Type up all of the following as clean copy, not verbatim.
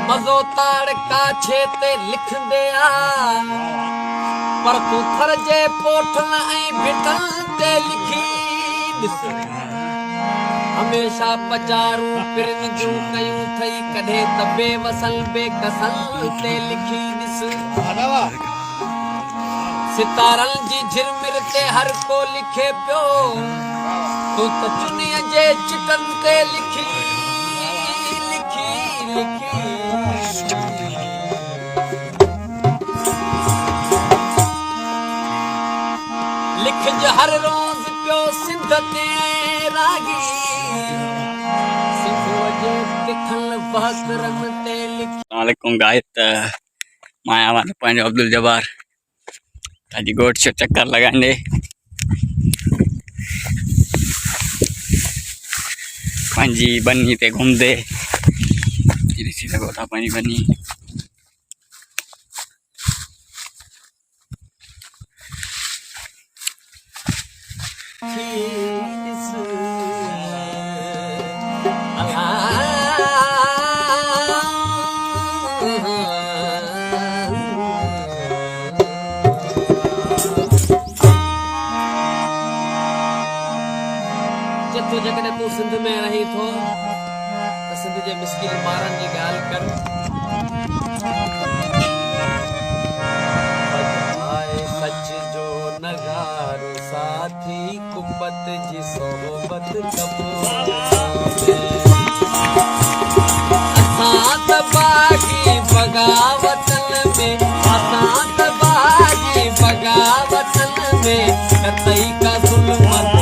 मज़ो ताड़ काछे ते लिखंदे आ पर तू थर जे पोठन ऐं भिटन ते लिखी ॾिस हमेशा पचारू पिरन जूं कयूं थई कॾहिं त बेवसल बेकसल ते लिखी ॾिस सितारनि जी झिरमिर ते हर को लिखे पियो तू त चुनीअ जे चिटन ते लिखी लिखी लिखी लिख जो हर रोज़ पियो सिंध ते रागी सिंधु जे तिखल बहकरन ते लिखी वालेकुम गाइस माया वाले पंहिंजो अब्दुल जब्बार अॼु गोट शो चक्कर लगाने पंहिंजी बनी ते घुमदे ॾिसी सघो था पंहिंजी बनी जतो जकॾहिं तूं सिंध में रही थो त सिंध जे मिसकिन ॿारनि जी ॻाल्हि कर बधाए सच जो नगारो साथी कुपत जी सोबत कबो असां त बाग़ी बग़ावतन में असां त बाग़ी बग़ावतन में कतई का ज़ुल्मत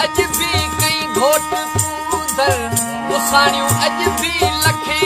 अज भी कई घोट कूदर उसाणियूं अज भी लखे